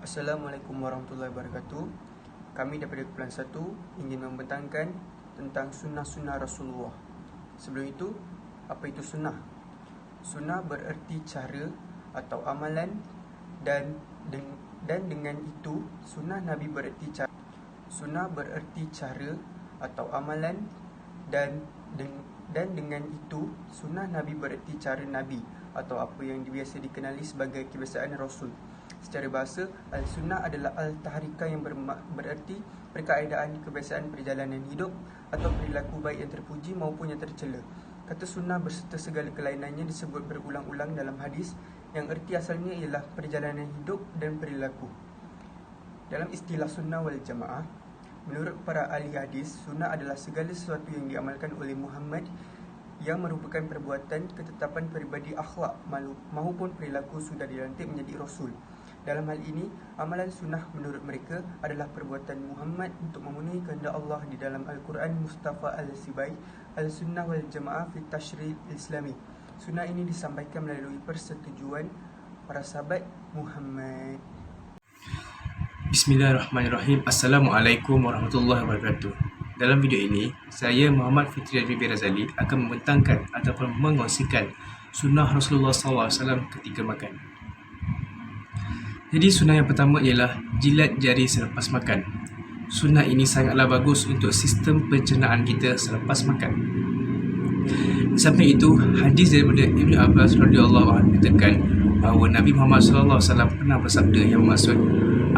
Assalamualaikum warahmatullahi wabarakatuh. Kami daripada kumpulan 1 ingin membentangkan tentang sunnah-sunnah Rasulullah. Sebelum itu, apa itu sunnah? Sunnah bererti cara atau amalan dan dengan itu sunnah Nabi bererti cara. Sunnah bererti cara atau amalan dan dengan itu sunnah Nabi bererti cara Nabi atau apa yang biasa dikenali sebagai kebiasaan Rasul. Secara bahasa, al-sunnah adalah al-tahrika yang bererti perkaedaan kebiasaan perjalanan hidup atau perilaku baik yang terpuji maupun yang tercela. Kata sunnah berserta segala kelainannya disebut berulang-ulang dalam hadis yang erti asalnya ialah perjalanan hidup dan perilaku. Dalam istilah sunnah wal jamaah, menurut para ahli hadis, sunnah adalah segala sesuatu yang diamalkan oleh Muhammad yang merupakan perbuatan ketetapan peribadi akhlak maupun perilaku sudah dilantik menjadi Rasul. Dalam hal ini, amalan sunnah menurut mereka adalah perbuatan Muhammad untuk memenuhi kehendak Allah di dalam Al-Quran Mustafa Al-Sibai Al-Sunnah wal Jamaah fi Tashri' Islami. Sunnah ini disampaikan melalui persetujuan para sahabat Muhammad. Bismillahirrahmanirrahim. Assalamualaikum warahmatullahi wabarakatuh. Dalam video ini, saya Muhammad Fitri Bibi Razali akan membentangkan ataupun mengongsikan sunnah Rasulullah SAW ketika makan. Jadi sunnah yang pertama ialah jilat jari selepas makan. Sunnah ini sangatlah bagus untuk sistem pencernaan kita selepas makan. Di samping itu, hadis daripada Ibnu Abbas radhiyallahu anhu menyatakan bahawa Nabi Muhammad SAW pernah bersabda yang bermaksud,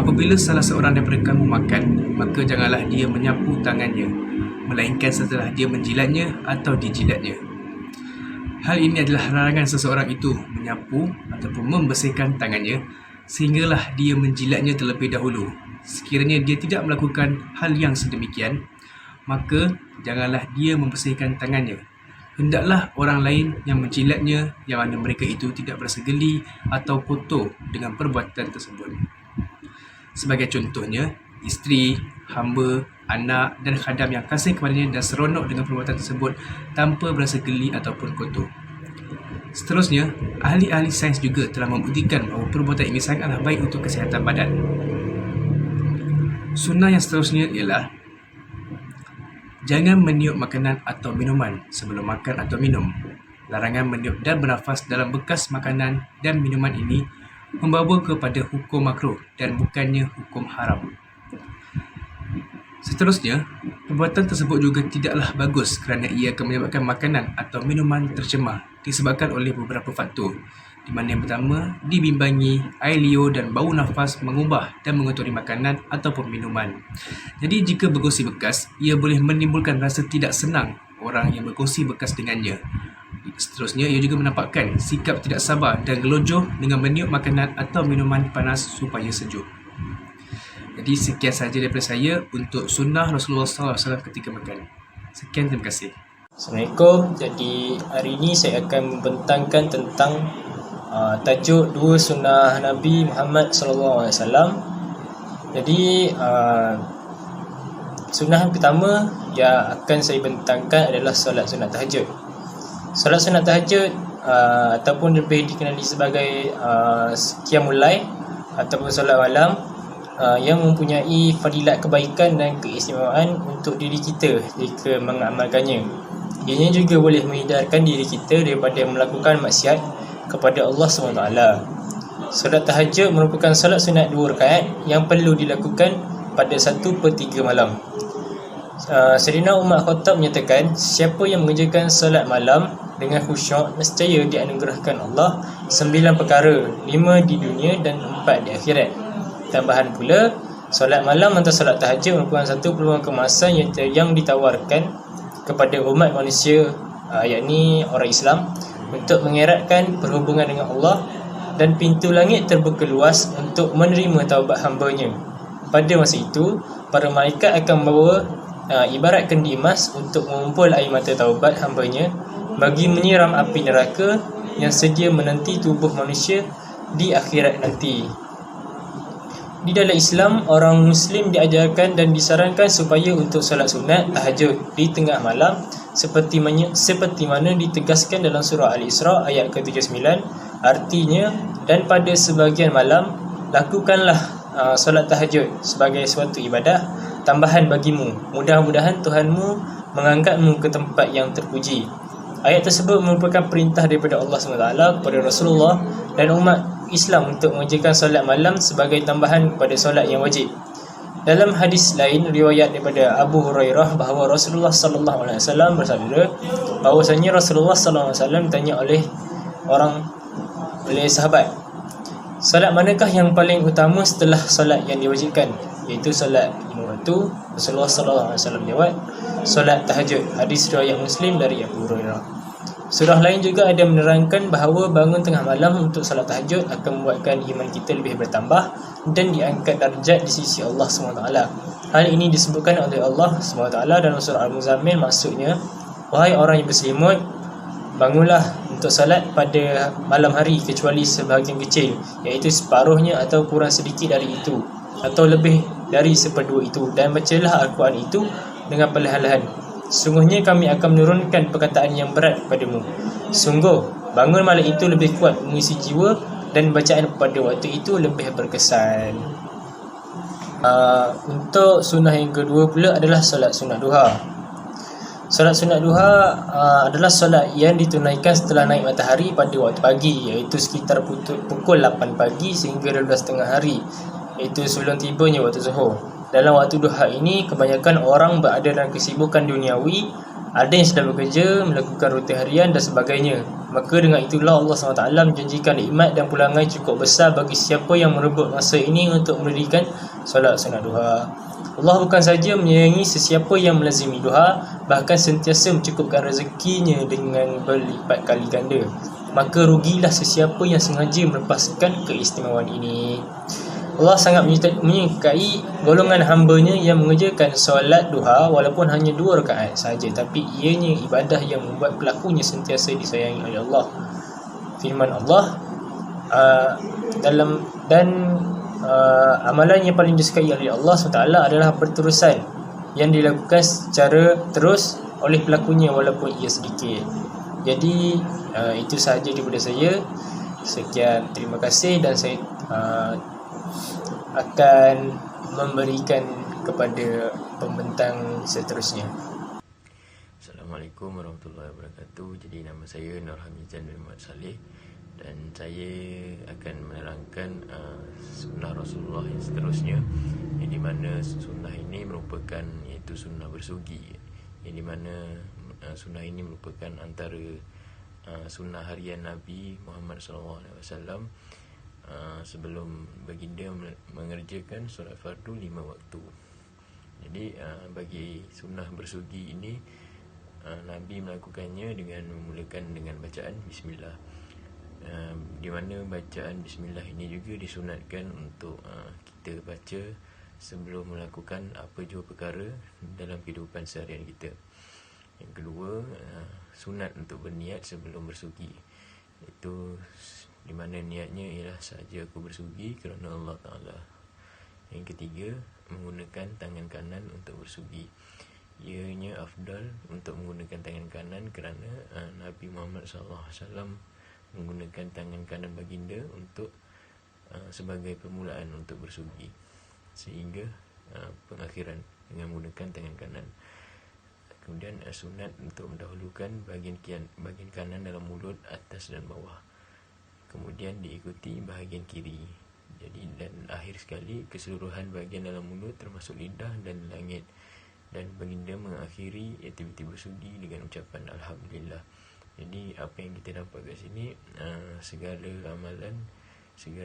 apabila salah seorang daripada kamu makan, maka janganlah dia menyapu tangannya, melainkan setelah dia menjilatnya atau dijilatnya. Hal ini adalah larangan seseorang itu menyapu ataupun membersihkan tangannya sehinggalah dia menjilatnya terlebih dahulu. Sekiranya dia tidak melakukan hal yang sedemikian, maka janganlah dia membersihkan tangannya. Hendaklah orang lain yang menjilatnya yang mana mereka itu tidak berasa geli atau kotor dengan perbuatan tersebut. Sebagai contohnya, isteri, hamba, anak dan khadam yang kasih kepadanya dan seronok dengan perbuatan tersebut tanpa berasa geli ataupun kotor. Seterusnya, ahli-ahli sains juga telah membuktikan bahawa perbuatan ini sangatlah baik untuk kesihatan badan. Sunnah yang seterusnya ialah jangan meniup makanan atau minuman sebelum makan atau minum. Larangan meniup dan bernafas dalam bekas makanan dan minuman ini membawa kepada hukum makruh dan bukannya hukum haram. Seterusnya, perbuatan tersebut juga tidaklah bagus kerana ia akan menyebabkan makanan atau minuman tercemar disebabkan oleh beberapa faktor, di mana yang pertama, dibimbangi, air liur dan bau nafas mengubah dan mengotori makanan ataupun minuman. Jadi jika berkongsi bekas, ia boleh menimbulkan rasa tidak senang orang yang berkongsi bekas dengannya. Seterusnya, ia juga menampakkan sikap tidak sabar dan gelojoh dengan meniup makanan atau minuman panas supaya sejuk. Jadi sekian sahaja daripada saya untuk sunnah Rasulullah SAW ketika makan. Sekian, terima kasih. Assalamualaikum. Jadi hari ini saya akan membentangkan tentang tajuk dua sunnah Nabi Muhammad SAW. Jadi sunnah yang pertama yang akan saya bentangkan adalah solat sunat tahajud. Solat sunat tahajud ataupun lebih dikenali sebagai qiyamul lail ataupun solat malam yang mempunyai fadilat kebaikan dan keistimewaan untuk diri kita jika mengamalkannya. Ianya juga boleh menghindarkan diri kita daripada melakukan maksiat kepada Allah SWT. Solat tahajud merupakan solat sunat 2 rakaat yang perlu dilakukan pada 1/3 malam. Sayyidina Umar Khattab menyatakan, siapa yang mengerjakan solat malam dengan khusyuk, nescaya dianugerahkan Allah 9 perkara, 5 di dunia dan 4 di akhirat. Tambahan pula, solat malam atau solat tahajud merupakan satu peluang kemasan yang ditawarkan kepada umat manusia, yakni orang Islam, untuk mengeratkan perhubungan dengan Allah, dan pintu langit terbuka luas untuk menerima taubat hambanya. Pada masa itu, para malaikat akan membawa ibarat kendi emas untuk mengumpul air mata taubat hambanya bagi menyiram api neraka yang sedia menanti tubuh manusia di akhirat nanti. Di dalam Islam, orang Muslim diajarkan dan disarankan supaya untuk solat sunat tahajud di tengah malam seperti mana ditegaskan dalam surah Al-Isra ayat ke-39. Artinya, dan pada sebahagian malam lakukanlah solat tahajud sebagai suatu ibadah tambahan bagimu. Mudah-mudahan Tuhanmu mengangkatmu ke tempat yang terpuji. Ayat tersebut merupakan perintah daripada Allah SWT kepada Rasulullah dan umat Islam untuk mengerjakan solat malam sebagai tambahan kepada solat yang wajib. Dalam hadis lain riwayat daripada Abu Hurairah bahawa Rasulullah SAW bersabda bahawasanya Rasulullah SAW ditanya oleh sahabat, solat manakah yang paling utama setelah solat yang diwajibkan, iaitu solat 5 waktu. Rasulullah SAW jawab, solat tahajud. Hadis riwayat Muslim dari Abu Hurairah. Surah lain juga ada menerangkan bahawa bangun tengah malam untuk solat tahajud akan membuatkan iman kita lebih bertambah dan diangkat darjat di sisi Allah SWT. Hal ini disebutkan oleh Allah SWT dalam surah Al-Muzammil. Maksudnya, wahai orang yang berselimut, bangunlah untuk salat pada malam hari kecuali sebahagian kecil, iaitu separuhnya atau kurang sedikit dari itu, atau lebih dari seperdua itu, dan bacalah Al-Quran itu dengan perlahan-lahan. Sungguhnya kami akan menurunkan perkataan yang berat padamu. Sungguh bangun malam itu lebih kuat mengisi jiwa dan bacaan pada waktu itu lebih berkesan. Untuk sunnah yang kedua pula adalah solat sunat duha. Solat sunat duha adalah solat yang ditunaikan setelah naik matahari pada waktu pagi, iaitu sekitar pukul 8 pagi sehingga 12.30 hari, iaitu sebelum tibanya waktu zuhur. Dalam waktu duha ini, kebanyakan orang berada dalam kesibukan duniawi. Ada yang sedang bekerja, melakukan rutin harian dan sebagainya. Maka dengan itulah Allah SWT menjanjikan nikmat dan pulangan cukup besar bagi siapa yang merebut masa ini untuk mendirikan solat sunat duha. Allah bukan saja menyayangi sesiapa yang melazimi duha, bahkan sentiasa mencukupkan rezekinya dengan berlipat kali ganda. Maka rugilah sesiapa yang sengaja melepaskan keistimewaan ini. Allah sangat menyukai golongan hamba-Nya yang mengerjakan solat duha walaupun hanya 2 rakaat sahaja, tapi ianya ibadah yang membuat pelakunya sentiasa disayangi oleh Allah. Firman Allah amalan yang paling disukai oleh Allah SWT adalah perterusan yang dilakukan secara terus oleh pelakunya walaupun ia sedikit. Jadi itu sahaja daripada saya. Sekian, terima kasih, dan saya akan memberikan kepada pembentang seterusnya. Assalamualaikum warahmatullahi wabarakatuh. Jadi nama saya Nur Hamizan bin Muhammad Saleh dan saya akan menerangkan sunnah Rasulullah yang seterusnya, yang di mana sunnah ini merupakan iaitu sunnah bersugi, yang di mana sunnah ini merupakan antara sunnah harian Nabi Muhammad SAW sebelum baginda mengerjakan solat fardu 5 waktu. Jadi bagi sunnah bersugi ini, Nabi melakukannya dengan memulakan dengan bacaan Bismillah, di mana bacaan Bismillah ini juga disunatkan untuk kita baca sebelum melakukan apa jua perkara dalam kehidupan seharian kita. Yang kedua, sunat untuk berniat sebelum bersugi, itu di mana niatnya ialah sahaja aku bersugi kerana Allah Ta'ala. Yang ketiga, menggunakan tangan kanan untuk bersugi. Ianya afdal untuk menggunakan tangan kanan kerana Nabi Muhammad SAW menggunakan tangan kanan baginda untuk sebagai permulaan untuk bersugi, sehingga pengakhiran dengan menggunakan tangan kanan. Kemudian sunat untuk mendahulukan bahagian kanan dalam mulut, atas dan bawah, kemudian diikuti bahagian kiri. Jadi dan akhir sekali keseluruhan bahagian dalam mulut termasuk lidah dan langit. Dan baginda mengakhiri aktiviti bersugi dengan ucapan Alhamdulillah. Jadi apa yang kita dapat kat sini, segala amalan,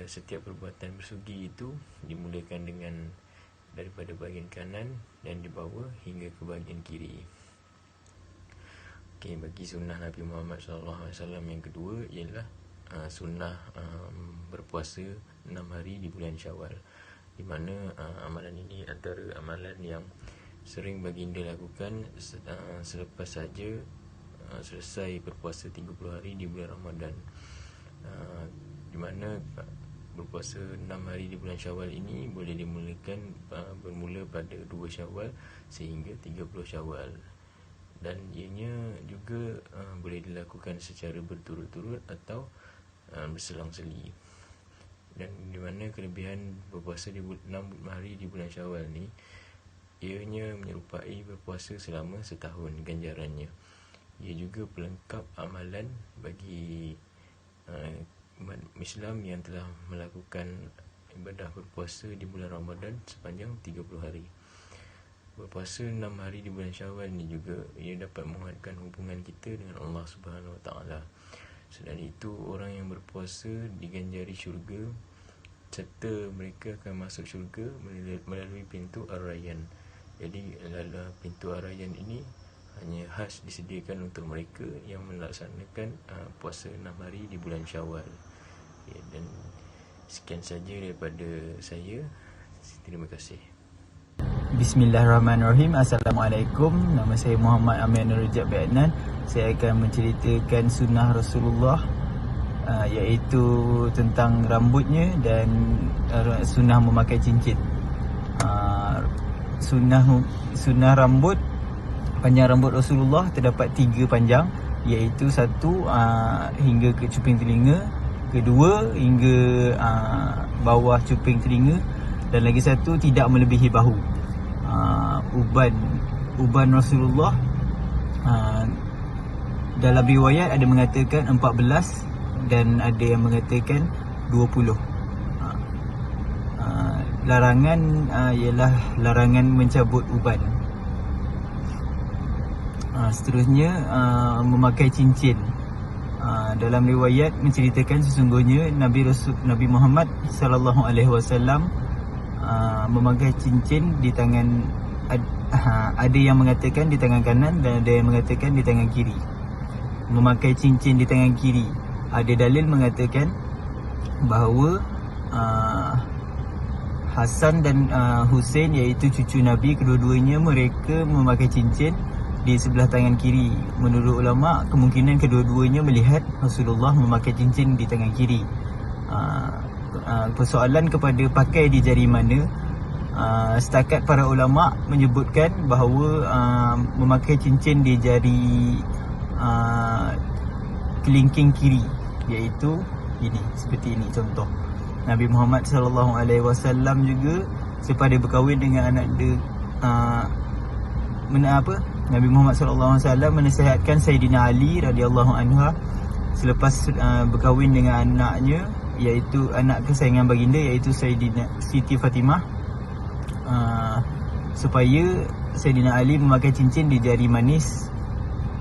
setiap perbuatan bersugi itu dimulakan dengan daripada bahagian kanan dan dibawa hingga ke bahagian kiri. Okey, bagi sunnah Nabi Muhammad SAW yang kedua ialah sunnah berpuasa 6 hari di bulan Syawal, di mana amalan ini antara amalan yang sering baginda lakukan selepas saja selesai berpuasa 30 hari di bulan Ramadan, di mana berpuasa 6 hari di bulan Syawal ini boleh dimulakan bermula pada 2 Syawal sehingga 30 Syawal, dan ianya juga boleh dilakukan secara berturut-turut atau berselang-seli. Dan di mana kelebihan berpuasa di 6 hari di bulan Syawal ni, ianya menyerupai berpuasa selama setahun ganjarannya. Ia juga pelengkap amalan bagi umat Islam yang telah melakukan ibadah berpuasa di bulan Ramadan sepanjang 30 hari. Berpuasa 6 hari di bulan Syawal ni juga ia dapat menguatkan hubungan kita dengan Allah Subhanahu Wa Taala. Selain itu, orang yang berpuasa diganjari syurga serta mereka akan masuk syurga melalui pintu Ar-Rayyan. Jadi pintu Ar-Rayyan ini hanya khas disediakan untuk mereka yang melaksanakan puasa 6 hari di bulan Syawal. Dan sekian saja daripada saya. Terima kasih. Bismillahirrahmanirrahim. Assalamualaikum. Nama saya Muhammad Amir Nurul Adnan. Saya akan menceritakan sunnah Rasulullah, iaitu tentang rambutnya dan sunnah memakai cincin. Sunnah rambut, panjang rambut Rasulullah terdapat 3 panjang, iaitu 1 hingga ke cuping telinga, 2 hingga bawah cuping telinga, dan lagi 1 tidak melebihi bahu. Uban Rasulullah, dalam riwayat ada mengatakan 14 dan ada yang mengatakan 20. Larangan ialah larangan mencabut uban. Seterusnya, memakai cincin. Dalam riwayat menceritakan sesungguhnya Nabi Muhammad sallallahu alaihi wasallam memakai cincin di tangan, ada yang mengatakan di tangan kanan dan ada yang mengatakan di tangan kiri. Memakai cincin di tangan kiri, ada dalil mengatakan bahawa Hasan dan Hussein, iaitu cucu Nabi, kedua-duanya mereka memakai cincin di sebelah tangan kiri. Menurut ulama, kemungkinan kedua-duanya melihat Rasulullah memakai cincin di tangan kiri. Persoalan kepada pakai di jari mana, setakat para ulama menyebutkan bahawa memakai cincin di jari kelingking kiri, iaitu ini, seperti ini contoh. Nabi Muhammad SAW juga selepas dia berkahwin dengan anak dia, Nabi Muhammad SAW menasihatkan Sayyidina Ali radhiyallahu anha selepas berkahwin dengan anaknya, iaitu anak kesayangan baginda, iaitu Siti Fatimah, supaya Sayyidina Ali memakai cincin di jari manis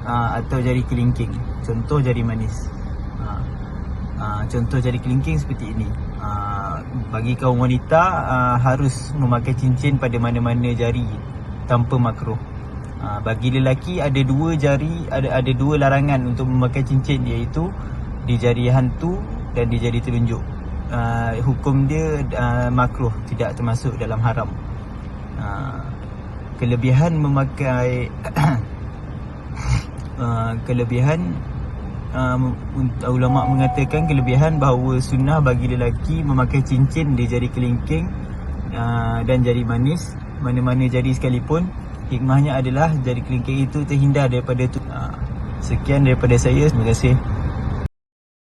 atau jari kelingking. Contoh jari manis, contoh jari kelingking seperti ini. Bagi kaum wanita harus memakai cincin pada mana-mana jari tanpa makruh. Bagi lelaki ada 2 jari, ada 2 larangan untuk memakai cincin, iaitu di jari hantu dan di jari telunjuk. Hukum dia makruh, tidak termasuk dalam haram. Kelebihan memakai ulama mengatakan kelebihan bahawa sunnah bagi lelaki memakai cincin di jari kelingking dan jari manis, mana-mana jari sekalipun. Hikmahnya adalah jari kelingking itu terhindar daripada Sekian daripada saya. Terima kasih.